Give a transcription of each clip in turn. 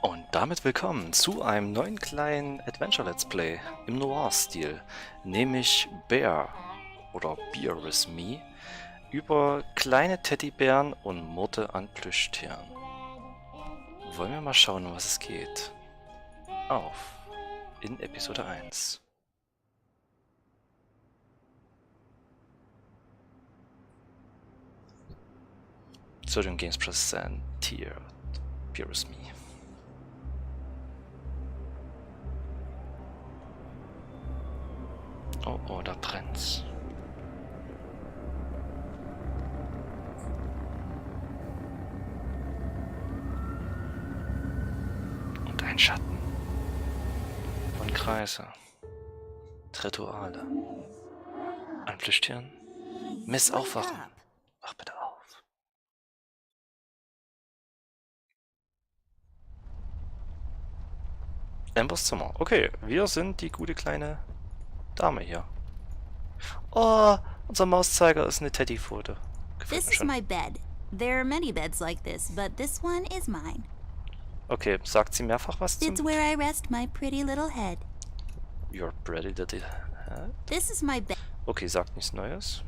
Und damit willkommen zu einem neuen kleinen Adventure-Let's Play im Noir-Stil, nämlich Bear oder Bear with Me über kleine Teddybären und Morde an Plüschtieren. Wollen wir mal schauen, um was es geht? Auf in Episode 1. Certain games present tier Bear with Me. Oh, oh, da brennt's. Und ein Schatten. Und Kreise. Rituale. Ein Plüschtieren. Miss, aufwachen. Wach bitte auf. Ambers Zimmer. Okay, wir sind die gute kleine Dame hier. Oh, unser Mauszeiger ist eine Teddypfote. This is my bed. There are many beds like this, but this one is mine. Okay, sagt sie mehrfach was It's zum... where I rest my pretty little head. Your pretty little head? This is my bed. Okay, sagt nichts Neues.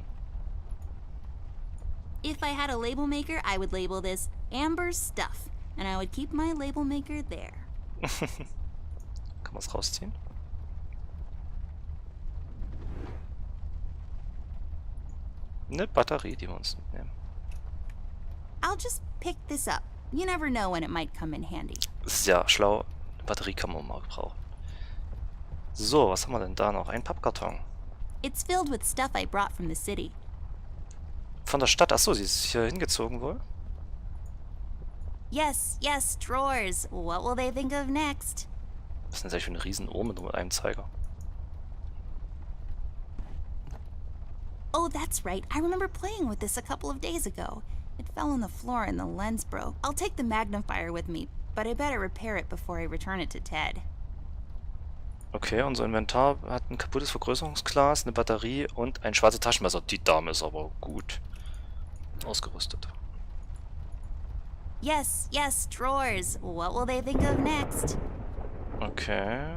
If I had a label maker, I would label this Amber's Stuff, and I would keep my label maker there. Kann man es rausziehen? Eine Batterie, die wir uns mitnehmen. I'll just pick this up. You never know when it might come in handy. Sehr schlau. Eine Batterie kann man mal gebrauchen. So, was haben wir denn da noch? Ein Pappkarton. It's filled with stuff I brought from the city. Von der Stadt. Achso, sie ist hier hingezogen wohl? Yes, drawers. What will they think of next? Was ist denn das für eine Riesenohr mit nur einem Zeiger? Oh, that's right. I remember playing with this a couple of days ago. It fell on the floor and the lens broke. I'll take the magnifier with me, but I better repair it before I return it to Ted. Okay, unser Inventar hat ein kaputtes Vergrößerungsglas, eine Batterie und ein schwarzes Taschenmesser. Die Dame ist aber gut ausgerüstet. Yes, drawers. What will they think of next? Okay.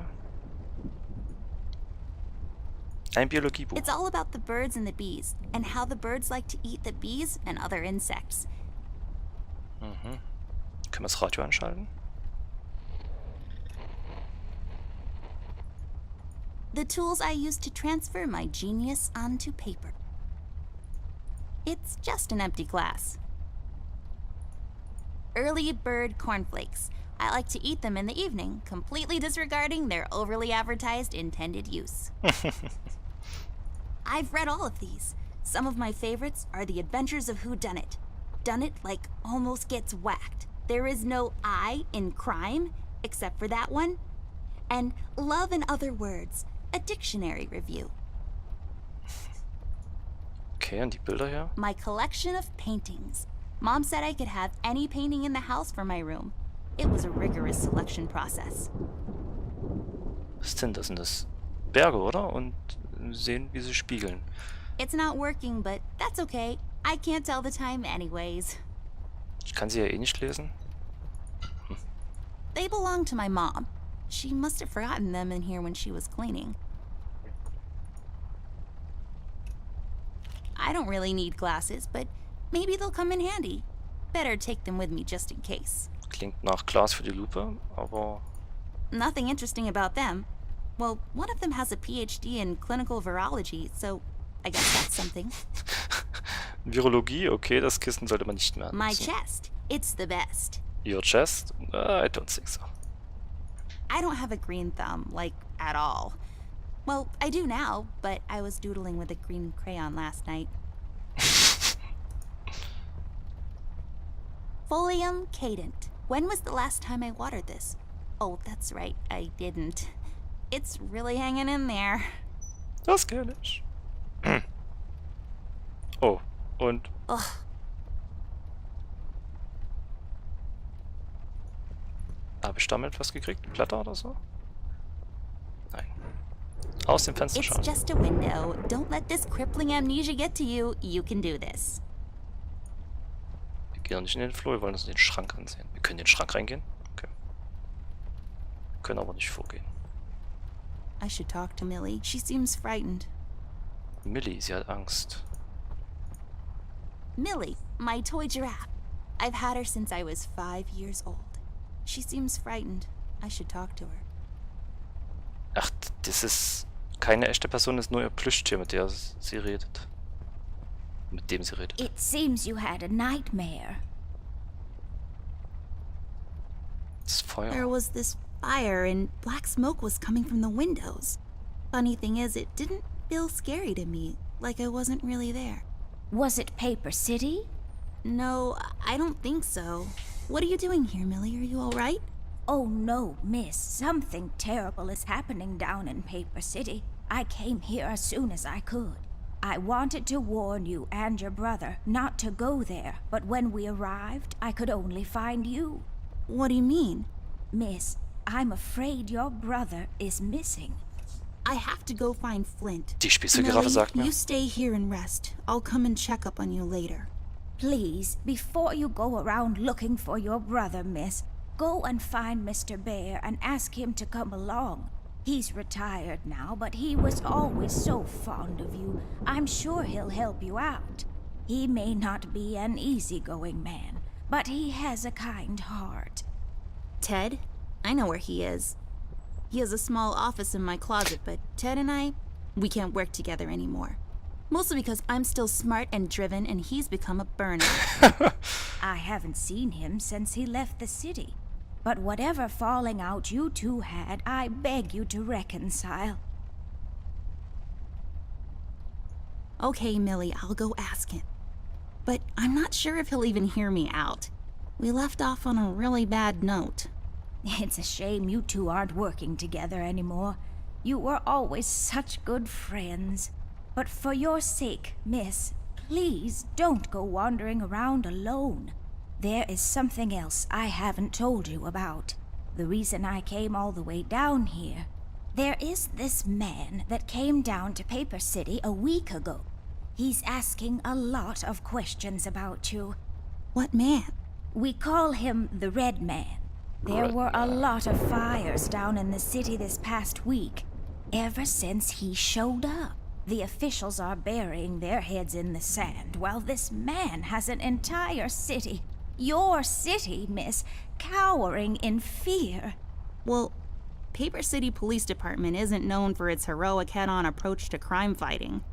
Ein Biologiebuch. It's all about the birds and the bees, and how the birds like to eat the bees and other insects. Mhm. Können wir das Radio anschalten? The tools I use to transfer my genius onto paper. It's just an empty glass. Early bird cornflakes. I like to eat them in the evening, completely disregarding their overly advertised intended use. I've read all of these. Some of my favorites are The Adventures of Whodunit. Done like almost gets whacked. There is no I in crime, except for that one. And Love and Other Words, a dictionary review. Okay, und die Bilder hier? My collection of paintings. Mom said I could have any painting in the house for my room. It was a rigorous selection process. Was ist denn das? Sind das Berge, oder? Und sehen, wie sie spiegeln. It's not working, but that's okay. I can't tell the time anyways. Ich kann sie ja eh nicht lesen. They belong to my mom. She must have forgotten them in here when she was cleaning. I don't really need glasses, but maybe they'll come in handy. Better take them with me just in case. Klingt nach Glas für die Lupe, aber... Nothing interesting about them. Well, one of them has a PhD in clinical virology, so I guess that's something. Virologie, okay, das Kissen sollte man nicht mehr My nutzen. chest. It's the best. Your chest? I don't think so. I don't have a green thumb, like, at all. Well, I do now, but I was doodling with a green crayon last night. Folium cadent. When was the last time I watered this? Oh, that's right, I didn't. It's really hanging in there. Das kenne ich. Oh, und? Ugh. Habe ich damit was gekriegt? Blätter oder so? Nein. Aus dem Fenster It's schauen. just a window. Don't let this crippling amnesia get to you. You can do this. Wir gehen nicht in den Flur, wir wollen uns den Schrank ansehen. Wir können in den Schrank reingehen? Okay. können aber nicht vorgehen. I should talk to Millie. She seems frightened. Millie, sie hat Angst. Millie, my toy giraffe. I've had her since I was 5 years old. She seems frightened. I should talk to her. Ach, das ist keine echte Person, das ist nur ihr Plüschtier, mit der sie redet. Mit dem sie redet. It seems you had a nightmare. Das Feuer. There was this fire and black smoke was coming from the windows. Funny thing is, it didn't feel scary to me, like I wasn't really there. Was it Paper City? No, I don't think so. What are you doing here, Millie? Are you all right? Oh no, miss. Something terrible is happening down in Paper City. I came here as soon as I could. I wanted to warn you and your brother not to go there, but when we arrived, I could only find you. What do you mean? Miss, I'm afraid your brother is missing. I have to go find Flint. Die Spießelgiraffe sagt mir. You stay here and rest. I'll come and check up on you later. Please, before you go around looking for your brother, miss, go and find Mr. Bear and ask him to come along. He's retired now, but he was always so fond of you. I'm sure he'll help you out. He may not be an easygoing man, but he has a kind heart. Ted? I know where he is. He has a small office in my closet, but Ted and we can't work together anymore. Mostly because I'm still smart and driven and he's become a burner. I haven't seen him since he left the city. But whatever falling out you two had, I beg you to reconcile. Okay, Millie, I'll go ask him. But I'm not sure if he'll even hear me out. We left off on a really bad note. It's a shame you two aren't working together anymore. You were always such good friends. But for your sake, miss, please don't go wandering around alone. There is something else I haven't told you about. The reason I came all the way down here. There is this man that came down to Paper City a week ago. He's asking a lot of questions about you. What man? We call him the Red Man. There were a lot of fires down in the city this past week. Ever since he showed up, the officials are burying their heads in the sand, while this man has an entire city, your city, miss, cowering in fear. Well, Paper City Police Department isn't known for its heroic head-on approach to crime fighting.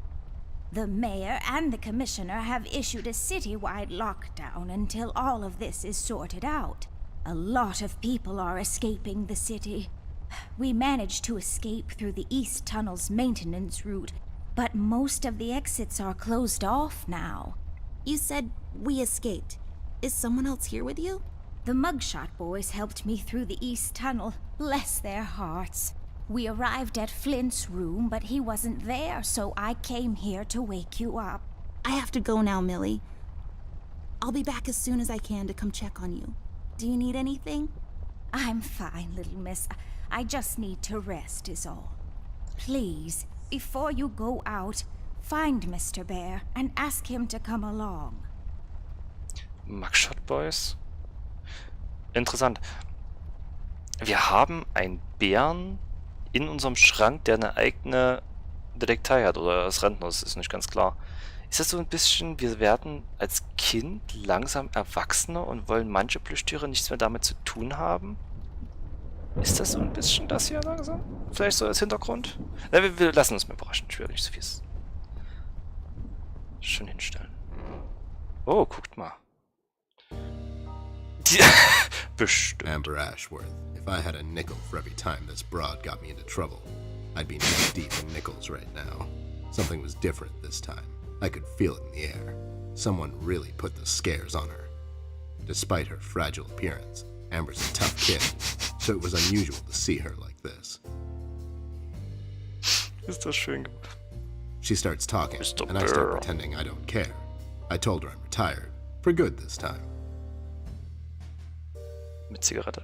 The mayor and the commissioner have issued a citywide lockdown until all of this is sorted out. A lot of people are escaping the city. We managed to escape through the East Tunnel's maintenance route, but most of the exits are closed off now. You said we escaped. Is someone else here with you? The Mugshot boys helped me through the East Tunnel, bless their hearts. We arrived at Flint's room, but he wasn't there, so I came here to wake you up. I have to go now, Millie. I'll be back as soon as I can to come check on you. Do you need anything? I'm fine, little miss. I just need to rest is all. Please, before you go out, find Mr. Bear and ask him to come along. Mugshot Boys? Interessant. Wir haben einen Bären in unserem Schrank, der eine eigene Detektei hat, oder als Rentner, das ist nicht ganz klar. Ist das so ein bisschen, wir werden als Kind langsam Erwachsene und wollen manche Plüschtiere nichts mehr damit zu tun haben? Ist das so ein bisschen das hier langsam? Vielleicht so als Hintergrund? Na, wir lassen uns mal überraschen, ich will nicht so viel schön hinstellen. Oh, guckt mal. Bestimmt. Amber Ashworth, if I had a nickel for every time this broad got me into trouble, I'd be neck deep in nickels right now. Something was different this time. I could feel it in the air. Someone really put the scares on her. Despite her fragile appearance, Amber's a tough kid, so it was unusual to see her like this. Ist das schön gemacht. She starts talking, Mr. and I start Bear. pretending I don't care. I told her I'm retired, for good this time. Mit Zigarette.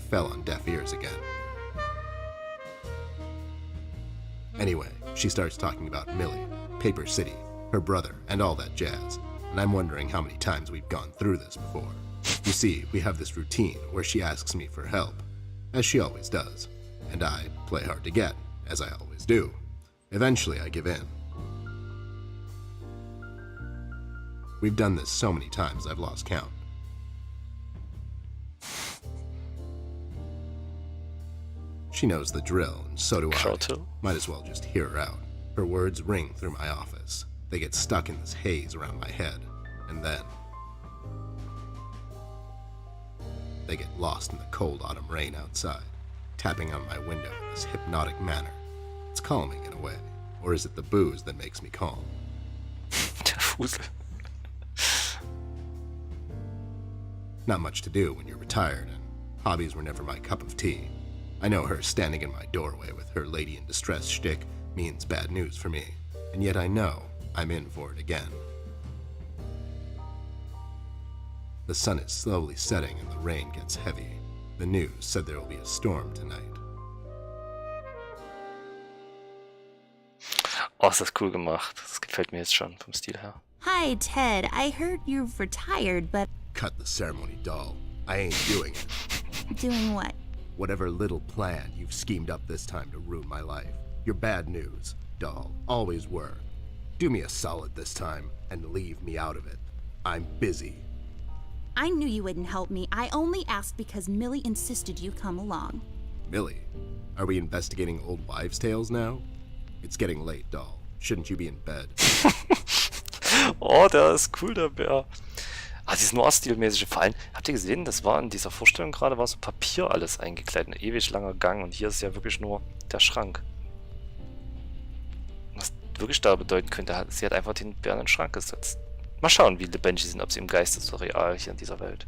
Fell on deaf ears again. Anyway, she starts talking about Millie, Paper City, her brother, and all that jazz, and I'm wondering how many times we've gone through this before. You see, we have this routine where she asks me for help, as she always does, and I play hard to get, as I always do. Eventually, I give in. We've done this so many times I've lost count. She knows the drill, and so do I. Krautel? Might as well just hear her out. Her words ring through my office. They get stuck in this haze around my head, and then they get lost in the cold autumn rain outside, tapping on my window in this hypnotic manner. It's calming in a way, or is it the booze that makes me calm? Der Fusel. Not much to do when you're retired, and hobbies were never my cup of tea. I know her standing in my doorway with her lady in distress shtick means bad news for me, and yet I know I'm in for it again. The sun is slowly setting and the rain gets heavy. The news said there will be a storm tonight. Oh, ist das cool gemacht. Das gefällt mir jetzt schon vom Stil her. Hi, Ted. I heard you've retired, but Cut the ceremony, doll. I ain't doing it. doing what? Whatever little plan you've schemed up this time to ruin my life. You're bad news, doll. Always were. Do me a solid this time and leave me out of it. I'm busy. I knew you wouldn't help me. I only asked because Millie insisted you come along. Millie, are we investigating old wives' tales now? It's getting late, doll. Shouldn't you be in bed? Oh, der ist cool, der Bär. Ah, dieses Noir-Stil-mäßige Fallen. Habt ihr gesehen, das war in dieser Vorstellung gerade, war so Papier alles eingekleidet. Ein ewig langer Gang. Und hier ist ja wirklich nur der Schrank. Was wirklich da bedeuten könnte, sie hat einfach den Bären in den Schrank gesetzt. Mal schauen, wie lebendig sie sind, ob sie im Geist ist oder real hier in dieser Welt.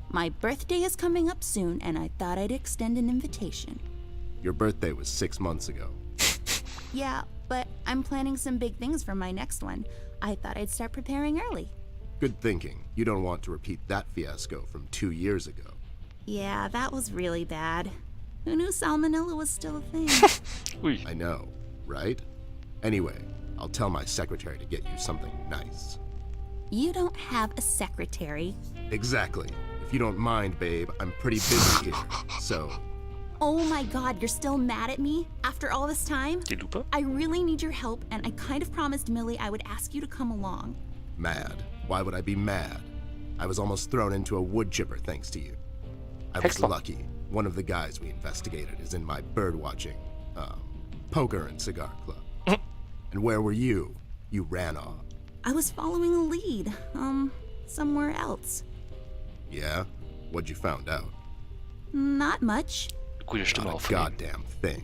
My birthday is coming up soon, and I thought I'd extend an invitation. Your birthday was 6 months ago. Yeah, but I'm planning some big things for my next one. I thought I'd start preparing early. Good thinking. You don't want to repeat that fiasco from 2 years ago. Yeah, that was really bad. Who knew salmonella was still a thing? Ui. I know, right? Anyway, I'll tell my secretary to get you something nice. You don't have a secretary. Exactly. If you don't mind, babe, I'm pretty busy here, so... Oh my god, you're still mad at me? After all this time? Die Lupe? I really need your help, and I kind of promised Millie I would ask you to come along. Mad? Why would I be mad? I was almost thrown into a wood chipper thanks to you. I was Excellent. lucky. One of the guys we investigated is in my bird-watching, poker and cigar club. And where were you? You ran off. I was following a lead, somewhere else. Yeah? What'd you found out? Not much. Gute Stimme Not auch a von ihm. goddamn thing.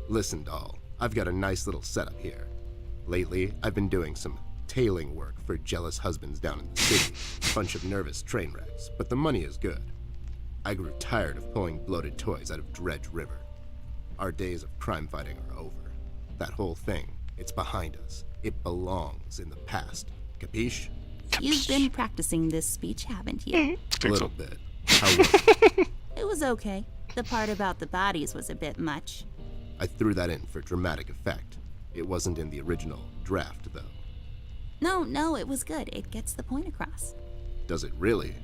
Listen, doll, I've got a nice little setup here. Lately, I've been doing some tailing work for jealous husbands down in the city. A bunch of nervous train wrecks, but the money is good. I grew tired of pulling bloated toys out of Dredge River. Our days of crime fighting are over. That whole thing, it's behind us. It belongs in the past. Capiche? You've been practicing this speech, haven't you? A Klingt little so. bit. How was it? It was okay. The part about the bodies was a bit much. I threw that in for dramatic effect. It wasn't in the original draft, though. No, it was good. It gets the point across. Does it really?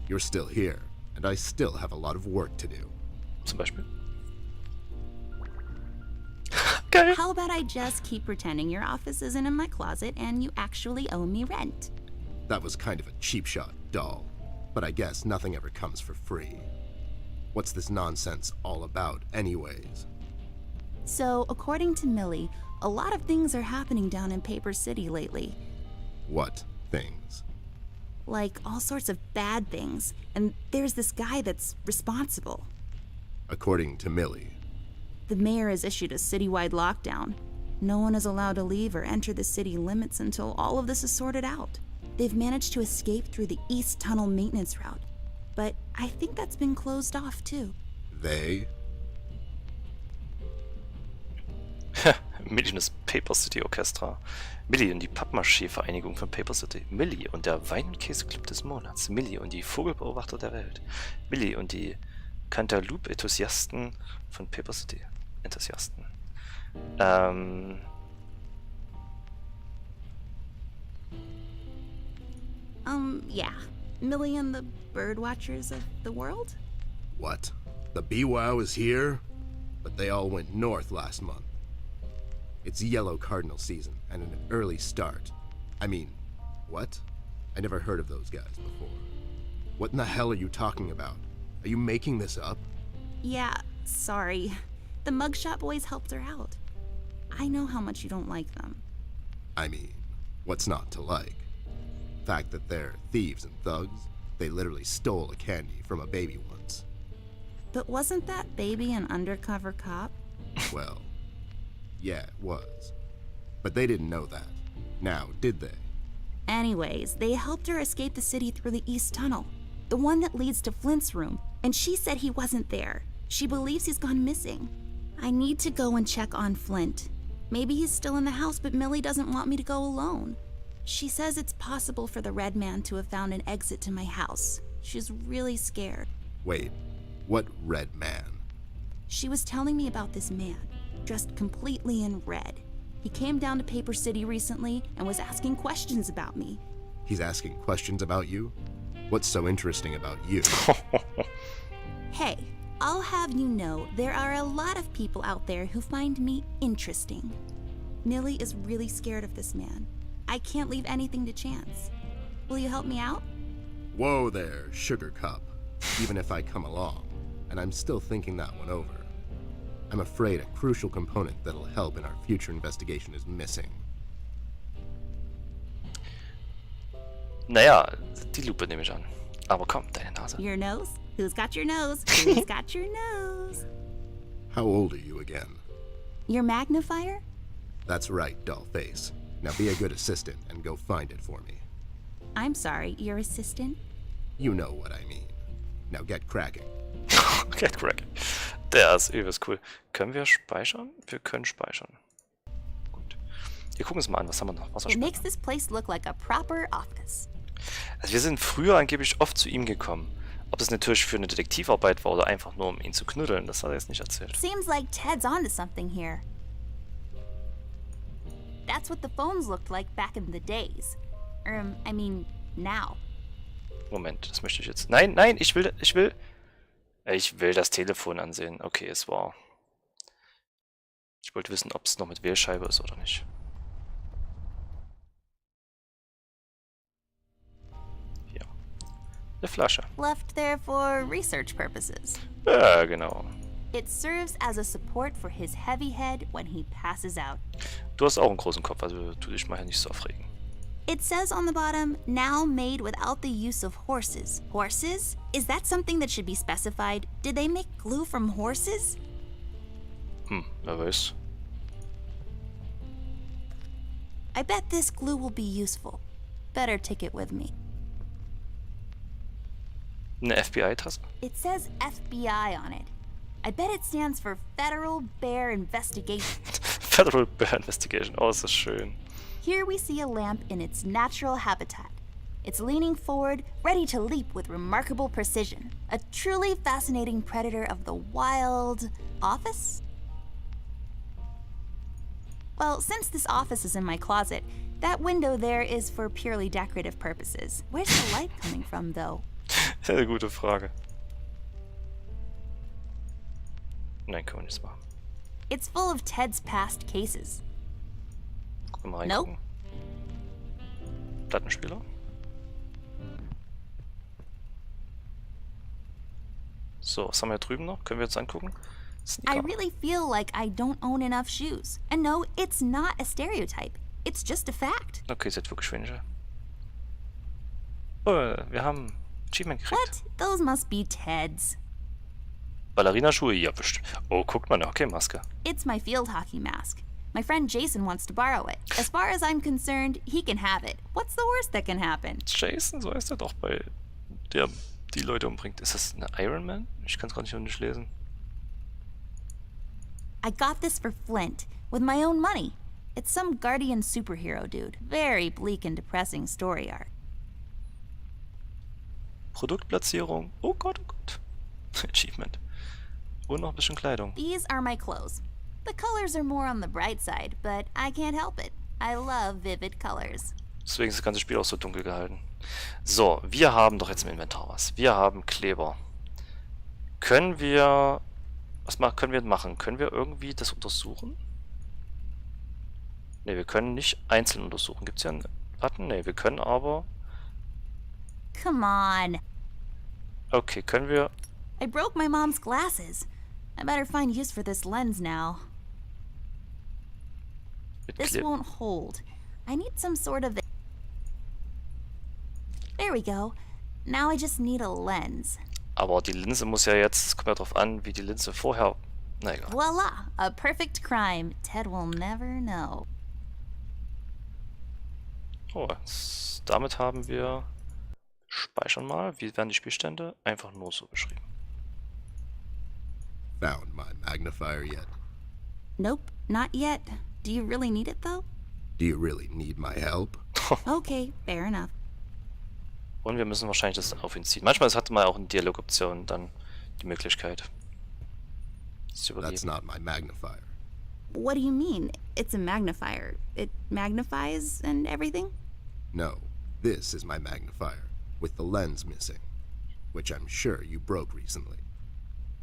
You're still here, and I still have a lot of work to do. Zum Beispiel. Geil. How about I just keep pretending your office isn't in my closet and you actually owe me rent? That was kind of a cheap shot, doll. But I guess nothing ever comes for free. What's this nonsense all about, anyways? So, according to Millie, a lot of things are happening down in Paper City lately. What things? Like all sorts of bad things. And there's this guy that's responsible. According to Millie. The mayor has issued a citywide lockdown. No one is allowed to leave or enter the city limits until all of this is sorted out. They've managed to escape through the East Tunnel maintenance route. But I think that's been closed off too. They? Medien des Paper City Orchestra. Millie und die Pappmaché-Vereinigung von Paper City. Millie und der Wein- und Käseclub des Monats. Millie und die Vogelbeobachter der Welt. Millie und die Cantaloupe-Enthusiasten von Paper City. Enthusiasten. Yeah. Millie and the bird watchers of the world? What? The BWOW is here? But they all went north last month. It's yellow cardinal season, and an early start. I mean, what? I never heard of those guys before. What in the hell are you talking about? Are you making this up? Yeah, sorry. The mugshot boys helped her out. I know how much you don't like them. I mean, what's not to like? The fact that they're thieves and thugs? They literally stole a candy from a baby once. But wasn't that baby an undercover cop? Well, yeah, it was. But they didn't know that. Now, did they? Anyways, they helped her escape the city through the East Tunnel, the one that leads to Flint's room, and she said he wasn't there. She believes he's gone missing. I need to go and check on Flint. Maybe he's still in the house, but Millie doesn't want me to go alone. She says it's possible for the Red Man to have found an exit to my house. She's really scared. Wait, what Red Man? She was telling me about this man, dressed completely in red. He came down to Paper City recently and was asking questions about me. He's asking questions about you? What's so interesting about you? Hey, I'll have you know there are a lot of people out there who find me interesting. Millie is really scared of this man. I can't leave anything to chance. Will you help me out? Whoa there, Sugar Cup. Even if I come along, and I'm still thinking that one over. I'm afraid a crucial component that'll help in our future investigation is missing. Naja, die Lupe nehme ich an. Aber komm, deine Nase. Your nose? Who's got your nose? Who's got your nose? How old are you again? Your magnifier? That's right, dollface. Now be a good assistant and go find it for me. I'm sorry, your assistant? You know what I mean. Now get cracking. Get crack. Der ist übelst cool. Können wir speichern? Wir können speichern. Gut. Wir gucken uns mal an, was haben wir noch? It makes this place look like a proper office. Also wir sind früher angeblich oft zu ihm gekommen. Ob es natürlich für eine Detektivarbeit war oder einfach nur um ihn zu knuddeln, das hat er jetzt nicht erzählt. Seems like Ted's onto something here. That's what the phones looked like back in the days. I mean, now. Moment, das möchte ich jetzt. Nein, nein, ich will das Telefon ansehen. Okay, es war. Ich wollte wissen, ob es noch mit Wählscheibe ist oder nicht. Hier. Eine Flasche. Left there for research purposes. Ja, genau. It serves as a support for his heavy head when he passes out. Du hast auch einen großen Kopf, also tu dich mal hier nicht so aufregen. It says on the bottom, now made without the use of horses. Horses? Is that something that should be specified? Did they make glue from horses? Wer weiß. I bet this glue will be useful. Better take it with me. Eine FBI-Tasse? It says FBI on it. I bet it stands for Federal Bear Investigation. Federal Bear Investigation. Oh, ist das schön. Here we see a lamp in its natural habitat. It's leaning forward, ready to leap with remarkable precision. A truly fascinating predator of the wild... office? Well, since this office is in my closet, that window there is for purely decorative purposes. Where's the light coming from, though? Eine gute Frage. Nein, können wir nichts machen. It's full of Ted's past cases. Gucken wir mal Nope. reingucken. Plattenspieler. So, was haben wir drüben noch? Können wir jetzt angucken? I Sneaker. really feel like I don't own enough shoes. And no, it's not a stereotype. It's just a fact. Okay, sie hat wirklich weniger. Oh, wir haben Achievement gekriegt. What? Those must be Ted's. Ballerinaschuhe? Ja, bestimmt. Oh, guckt mal, eine Hockeymaske. It's my field hockey mask. My friend Jason wants to borrow it. As far as I'm concerned, he can have it. What's the worst that can happen? Jason, so heißt er doch, bei der die Leute umbringt. Ist das eine Iron Man? Ich kann es gar nicht lesen. I got this for Flint, with my own money. It's some guardian superhero dude. Very bleak and depressing story arc. Produktplatzierung. Oh Gott, oh Gott. Achievement. Und noch ein bisschen Kleidung. These are my clothes. The colors are more on the bright side, but I can't help it. I love vivid colors. Deswegen ist das ganze Spiel auch so dunkel gehalten. So, wir haben doch jetzt im Inventar was. Wir haben Kleber. Können wir... können wir machen? Können wir irgendwie das untersuchen? Ne, wir können nicht einzeln untersuchen. Gibt es hier einen Button? Ne, wir können aber... Come on. Okay, können wir... I broke my mom's glasses. I better find use for this lens now. Mit This won't hold. I need some sort of... There we go. Now I just need a lens. Aber die Linse muss ja jetzt... Es kommt ja drauf an, wie die Linse vorher... Na egal. Voila! A perfect crime. Ted will never know. Oh, damit haben wir... Speichern mal. Wie werden die Spielstände? Einfach nur so beschrieben. Found my magnifier yet? Nope, not yet. Do you really need it though? Do you really need my help? Okay, fair enough. Und wir müssen wahrscheinlich das auf ihn ziehen. Manchmal hat man auch in Dialogoptionen dann die Möglichkeit, das zu That's übergeben. not my magnifier. What do you mean? It's a magnifier. It magnifies and everything? No, this is my magnifier, with the lens missing, which I'm sure you broke recently.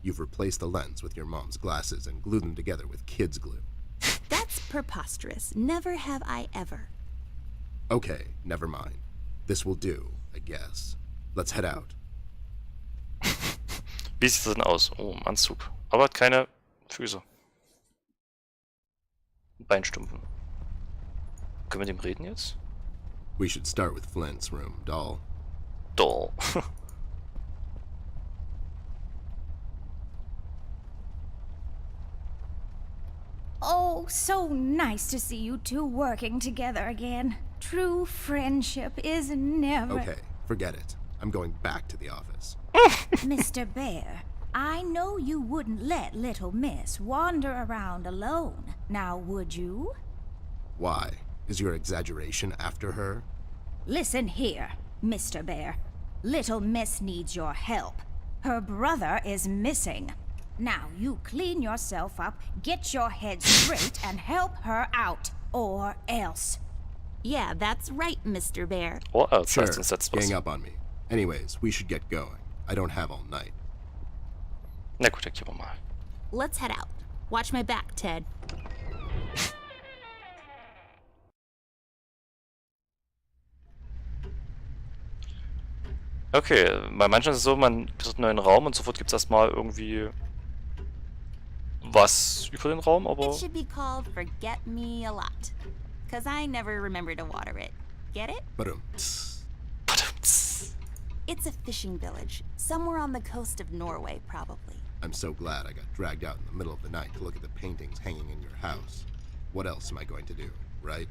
You've replaced the lens with your mom's glasses and glued them together with kids' glue. That's preposterous. Never have I ever. Okay, never mind. This will do, I guess. Let's head out. Wie sieht das denn aus? Oh, im Anzug. Aber hat keine Füße. Beinstumpfen. Können wir mit ihm reden jetzt? We should start with Flint's room, doll. Doll. Oh, so nice to see you two working together again. True friendship is never... Okay, forget it. I'm going back to the office. Mr. Bear, I know you wouldn't let little miss wander around alone. Now, would you? Why? Is your exaggeration after her? Listen here, Mr. Bear. Little miss needs your help. Her brother is missing. Now you clean yourself up, get your head straight, and help her out. Or else. Yeah, that's right, Mr. Bear. Oh, als Sure, heißt uns jetzt was. gang up on me. Anyways, we should get going. I don't have all night. Na gut, dann gehen wir mal. Let's head out. Watch my back, Ted. Okay, bei manchen ist es so, man betritt einen neuen Raum und sofort gibt es erstmal irgendwie was über den Raum, aber... It should be called Forget Me a Lot. Cause I never remember to water it. Get it? Badumts. It's a fishing village. Somewhere on the coast of Norway, probably. I'm so glad I got dragged out in the middle of the night to look at the paintings hanging in your house. What else am I going to do, right?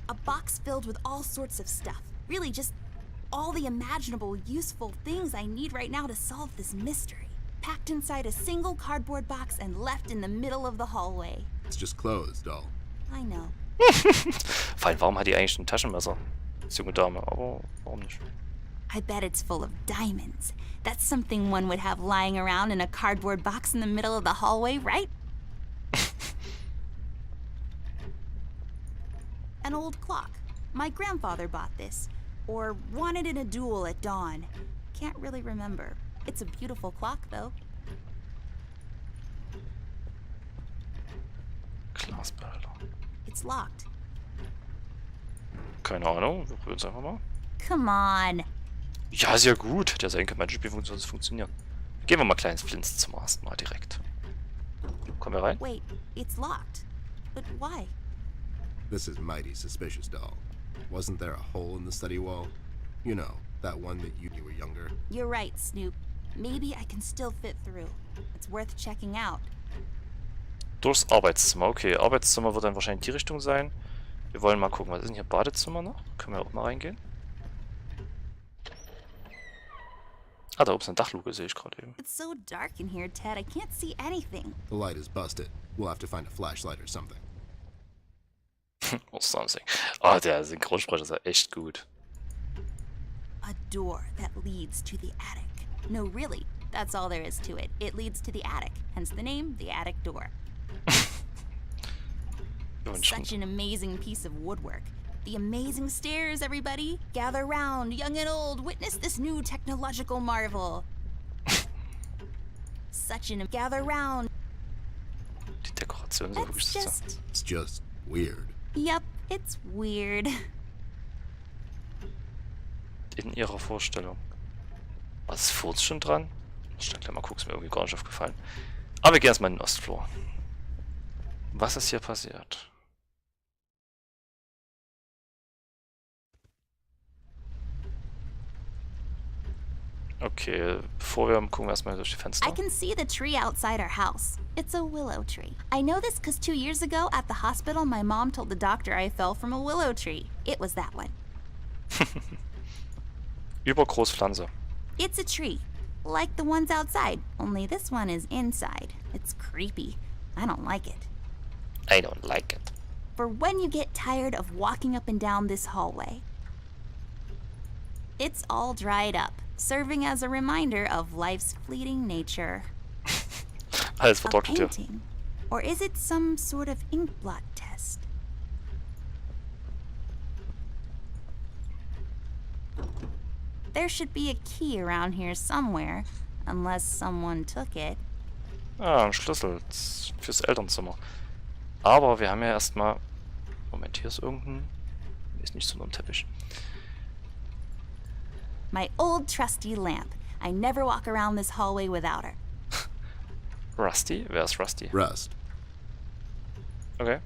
A box filled with all sorts of stuff. Really, just all the imaginable, useful things I need right now to solve this mystery. Packed inside a single cardboard box and left in the middle of the hallway. It's just clothes, doll. I know. Vor allem, warum hat die eigentlich ein Taschenmesser? Das junge Dame, aber warum nicht? I bet it's full of diamonds. That's something one would have lying around in a cardboard box in the middle of the hallway, right? An old clock. My grandfather bought this. Or wanted in a duel at dawn. Can't really remember. It's a beautiful clock, though. Glasbehälter. It's locked. Keine Ahnung, wir probieren es einfach mal. Come on. Ja, sehr gut. Der sein kann manche Spiel funktionieren. Gehen wir mal kleines Flints zum ersten Mal direkt. Kommen wir rein? Wait, it's locked. But why? This is mighty suspicious, doll. Wasn't there a hole in the study wall? You know, that one that you were younger. You're right, Snoop. Maybe I can still fit through. It's worth checking out. Durchs Arbeitszimmer. Okay, Arbeitszimmer wird dann wahrscheinlich die Richtung sein. Wir wollen mal gucken, was ist denn hier? Badezimmer noch? Können wir auch mal reingehen? Ah, da oben ist eine Dachluke, sehe ich gerade eben. It's so dark in here, Ted. I can't see anything. The light is busted. We'll have to find a flashlight or something. Or something. Ah, der Synchronsprecher ist ja echt gut. A door that leads to the attic. No, really, that's all there is to it. It leads to the attic, hence the name, the attic door. wünschen. Such an amazing piece of woodwork. The amazing stairs, everybody. Gather round, young and old. Witness this new technological marvel. Such an... Gather round. Die Dekoration so wirklich It's so. It's just weird. Yep, it's weird. In ihrer Vorstellung. Was ist Furz schon dran? Ich stand gleich mal gucken, ist mir irgendwie gar nicht aufgefallen. Aber wir gehen erstmal in den Ostflur. Was ist hier passiert? Okay, bevor wir gucken wir erstmal durch die Fenster. I can see the tree outside our house. It's a willow tree. I know this because 2 years ago at the hospital, my mom told the doctor I fell from a willow tree. It was that one. Übergroßpflanze. It's a tree, like the ones outside, only this one is inside. It's creepy. I don't like it. I don't like it. For when you get tired of walking up and down this hallway. It's all dried up, serving as a reminder of life's fleeting nature. Alles A vertrocknet hier. painting? Or is it some sort of ink blot test? There should be a key around here somewhere, unless someone took it. Ah, ein Schlüssel fürs Elternzimmer. Aber wir haben ja erstmal... Moment, hier ist irgendein... Ist nicht so nur ein Teppich. My old trusty lamp. I never walk around this hallway without her. Rusty? Wer ist Rusty? Rust. Okay.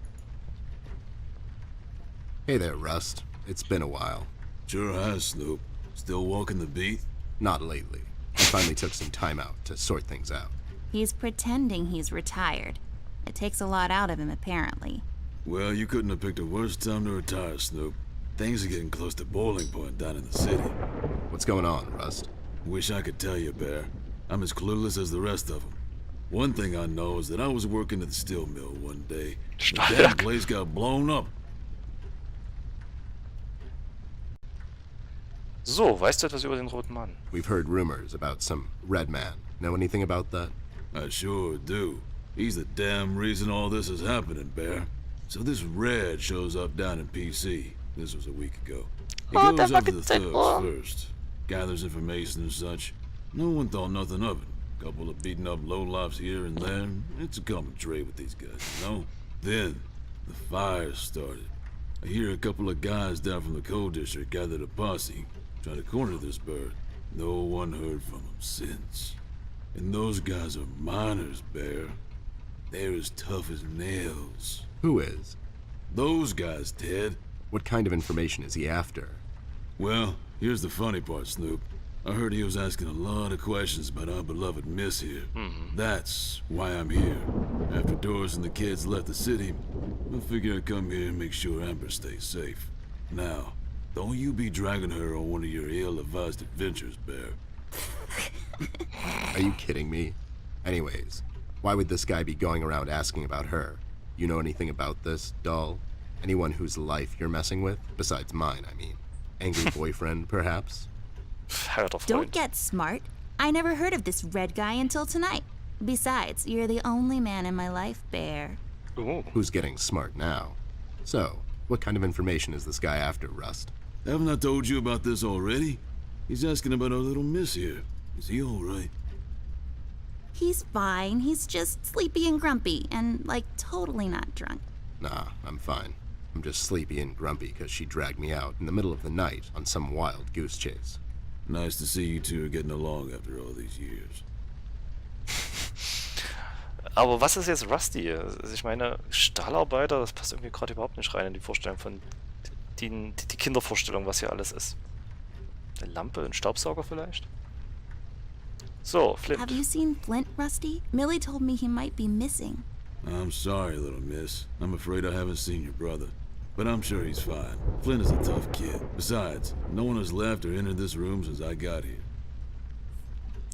Hey there, Rust. It's been a while. Sure has, Snoop. Still walking the beat? Not lately. I finally took some time out to sort things out. He's pretending he's retired. It takes a lot out of him, apparently. Well, you couldn't have picked a worse time to retire, Snoop. Things are getting close to boiling point down in the city. What's going on, Rust? Wish I could tell you, Bear. I'm as clueless as the rest of them. One thing I know is that I was working at the steel mill one day. The damn Stahlwerk. place got blown up. So, weißt du etwas über den Roten Mann? We've heard rumors about some red man. Know anything about that? I sure do. He's the damn reason all this is happening, Bear. So this Red shows up down in PC. This was a week ago. He Oh, goes that up to the fucking thugs thing. first. Gathers information and such. No one thought nothing of it. Couple of beaten up lowlifes here and there. It's a common trait with these guys, you know? Then, the fire started. I hear a couple of guys down from the coal district gathered a posse. Try to corner this bird. No one heard from him since. And those guys are miners, Bear. They're as tough as nails. Who is? Those guys, Ted. What kind of information is he after? Well, here's the funny part, Snoop. I heard he was asking a lot of questions about our beloved Miss here. That's why I'm here. After Doris and the kids left the city, I figured I'd come here and make sure Amber stays safe. Now, don't you be dragging her on one of your ill-advised adventures, Bear. Are you kidding me? Anyways, why would this guy be going around asking about her? You know anything about this, doll? Anyone whose life you're messing with? Besides mine, I mean. Angry boyfriend, perhaps? Verhärter Don't Freund. get smart. I never heard of this red guy until tonight. Besides, you're the only man in my life, Bear. Oh, Who's getting smart now? So, what kind of information is this guy after, Rust? Haven't I told you about this already? He's asking about our little Miss here. Is he all right? He's fine. He's just sleepy and grumpy and, like, totally not drunk. Nah, I'm fine. I'm just sleepy and grumpy because she dragged me out in the middle of the night on some wild goose chase. Nice to see you two are getting along after all these years. aber was ist jetzt Rusty? Also ich meine, Stahlarbeiter, das passt irgendwie gerade überhaupt nicht rein in die Vorstellung von... Die Kindervorstellung, was hier alles ist. Eine Lampe, ein Staubsauger vielleicht? So, Flint. Have you seen Flint, Rusty? Millie told me he might be missing. I'm sorry, little miss. I'm afraid I haven't seen your brother. But I'm sure he's fine. Flint is a tough kid. Besides, no one has left or entered this room since I got here.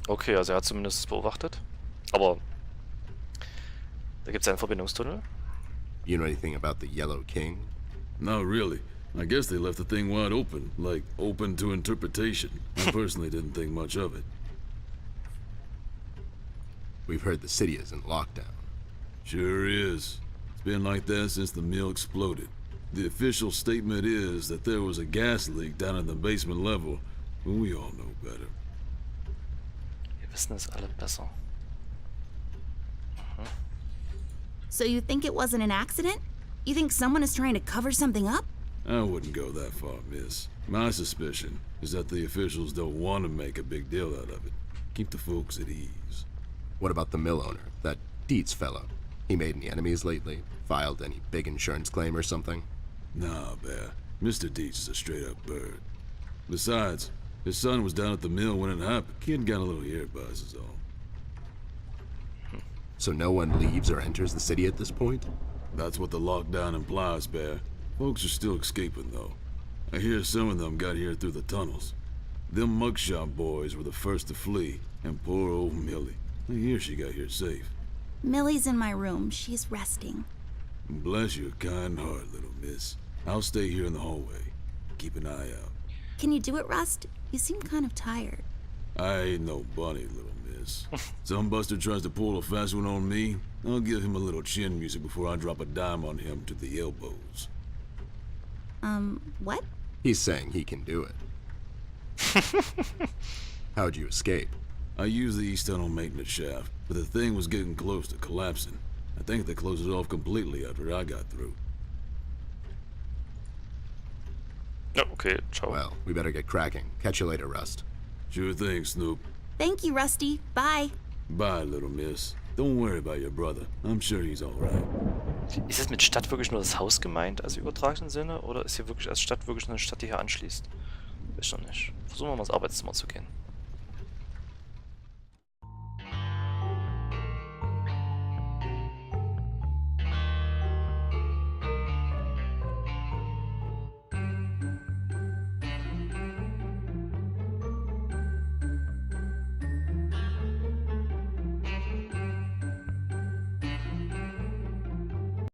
Okay, also er hat zumindest beobachtet. Aber da gibt es einen Verbindungstunnel. You know anything about the Yellow King? Not really. I guess they left the thing wide open, like open to interpretation. I personally didn't think much of it. We've heard the city is in lockdown. Sure is. It's been like that since the mill exploded. The official statement is that there was a gas leak down at the basement level, but we all know better. Wir wissen es alle besser. So you think it wasn't an accident? You think someone is trying to cover something up? I wouldn't go that far, miss. My suspicion is that the officials don't want to make a big deal out of it. Keep the folks at ease. What about the mill owner, that Dietz fellow? He made any enemies lately? Filed any big insurance claim or something? Nah, Bear. Mr. Dietz is a straight-up bird. Besides, his son was down at the mill when it happened. Kid got a little ear buzz is all. So no one leaves or enters the city at this point? That's what the lockdown implies, Bear. Folks are still escaping, though. I hear some of them got here through the tunnels. Them mugshot boys were the first to flee, and poor old Millie. I hear she got here safe. Millie's in my room. She's resting. Bless your kind heart, little miss. I'll stay here in the hallway. Keep an eye out. Can you do it, Rust? You seem kind of tired. I ain't no bunny, little miss. Some buster tries to pull a fast one on me, I'll give him a little chin music before I drop a dime on him to the elbows. What? He's saying he can do it. How'd you escape? I used the east tunnel maintenance shaft, but the thing was getting close to collapsing. I think they closed it off completely after I got through. Ja, okay, ciao. Well, we better get cracking. Catch you later, Rust. Sure thing, Snoop. Thank you, Rusty. Bye. Bye, little miss. Don't worry about your brother. I'm sure he's alright. Ist jetzt mit Stadt wirklich nur das Haus gemeint, also im übertragenen Sinne? Oder ist hier wirklich als Stadt wirklich eine Stadt, die hier anschließt? Weiß schon nicht. Versuchen wir mal ins Arbeitszimmer zu gehen.